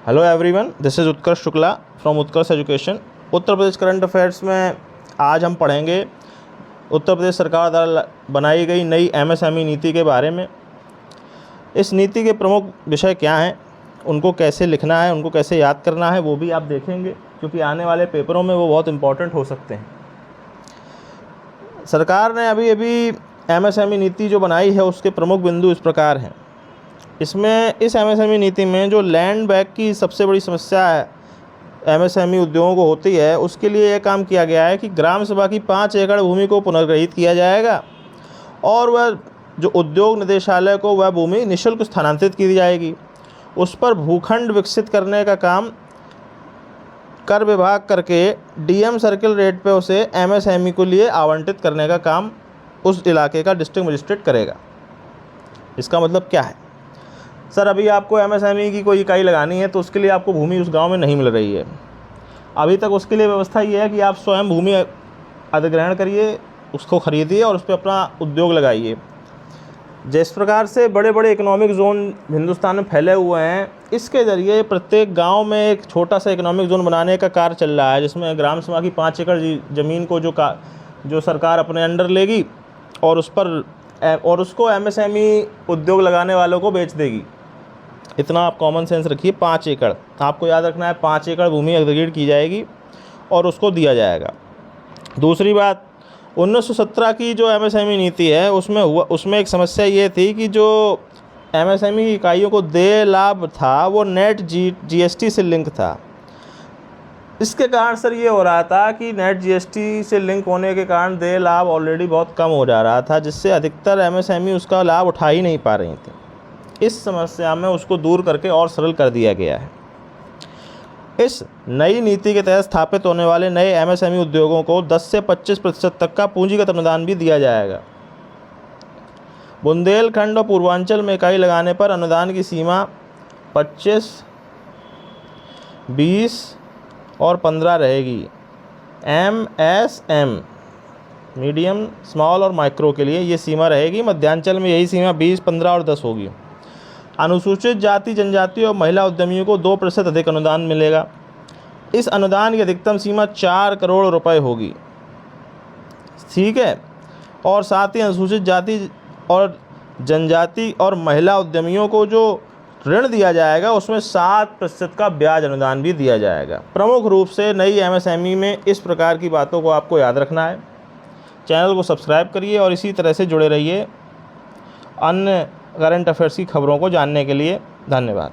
Hello everyone, this is Utkarsh Shukla from Utkarsh education. Uttar Pradesh current affairs में आज हम पढ़ेंगे उत्तर प्रदेश सरकार द्वारा बनाई गई नई एमएसएमई नीति के बारे में। इस नीति के प्रमुख विषय क्या हैं, उनको कैसे लिखना है, उनको कैसे याद करना है, वो भी आप देखेंगे क्योंकि आने वाले पेपरों में वो बहुत इम्पॉर्टेंट हो सकते हैं। सरकार ने अभी एमएसएमई नीति जो बनाई है उसके प्रमुख बिंदु इस प्रकार हैं। इस एमएसएमई नीति में जो लैंड बैंक की सबसे बड़ी समस्या है एमएसएमई उद्योगों को होती है, उसके लिए यह काम किया गया है कि ग्राम सभा की 5 एकड़ भूमि को पुनर्ग्रहित किया जाएगा और वह जो उद्योग निदेशालय को वह भूमि निःशुल्क स्थानांतरित की जाएगी। उस पर भूखंड विकसित करने का काम कर विभाग करके डीएम सर्किल रेट पे उसे एमएसएमई को लिए आवंटित करने का काम उस इलाके का डिस्ट्रिक्ट मजिस्ट्रेट करेगा। इसका मतलब क्या है? सर, अभी आपको एमएसएमई की कोई इकाई लगानी है तो उसके लिए आपको भूमि उस गांव में नहीं मिल रही है। अभी तक उसके लिए व्यवस्था ये है कि आप स्वयं भूमि अधिग्रहण करिए, उसको खरीदिए और उस पर अपना उद्योग लगाइए। जिस प्रकार से बड़े बड़े इकोनॉमिक जोन हिंदुस्तान में फैले हुए हैं, इसके ज़रिए प्रत्येक गांव में एक छोटा सा इकोनॉमिक जोन बनाने का कार्य चल रहा है, जिसमें ग्राम सभा की 5 एकड़ ज़मीन को जो सरकार अपने अंडर लेगी और उसको एमएसएमई उद्योग लगाने वालों को बेच देगी। इतना आप कॉमन सेंस रखिए। 5 एकड़ आपको याद रखना है, 5 एकड़ भूमि अधिग्रहित की जाएगी और उसको दिया जाएगा। दूसरी बात, 1917 की जो एमएसएमई नीति है उसमें एक समस्या ये थी कि जो एमएसएमई इकाइयों को देय लाभ था वो नेट जीएसटी से लिंक था। इसके कारण सर ये हो रहा था कि नेट जीएसटी से लिंक होने के कारण देय लाभ ऑलरेडी बहुत कम हो जा रहा था, जिससे अधिकतर एमएसएमई उसका लाभ उठा ही नहीं पा रही थी। इस समस्या में उसको दूर करके और सरल कर दिया गया है। इस नई नीति के तहत स्थापित होने वाले नए एमएसएमई उद्योगों को 10 से 25% तक का पूंजीगत अनुदान भी दिया जाएगा। बुंदेलखंड और पूर्वांचल में इकाई लगाने पर अनुदान की सीमा 25, 20 और 15 रहेगी। एमएसएम मीडियम, स्मॉल और माइक्रो के लिए ये सीमा रहेगी। मध्यांचल में यही सीमा 20, 15 और 10 होगी। अनुसूचित जाति, जनजाति और महिला उद्यमियों को 2% अधिक अनुदान मिलेगा। इस अनुदान की अधिकतम सीमा 4 करोड़ रुपए होगी। ठीक है। और साथ ही अनुसूचित जाति और जनजाति और महिला उद्यमियों को जो ऋण दिया जाएगा उसमें 7% का ब्याज अनुदान भी दिया जाएगा। प्रमुख रूप से नई एमएसएमई में इस प्रकार की बातों को आपको याद रखना है। चैनल को सब्सक्राइब करिए और इसी तरह से जुड़े रहिए अन्य करंट अफेयर्स की खबरों को जानने के लिए। धन्यवाद।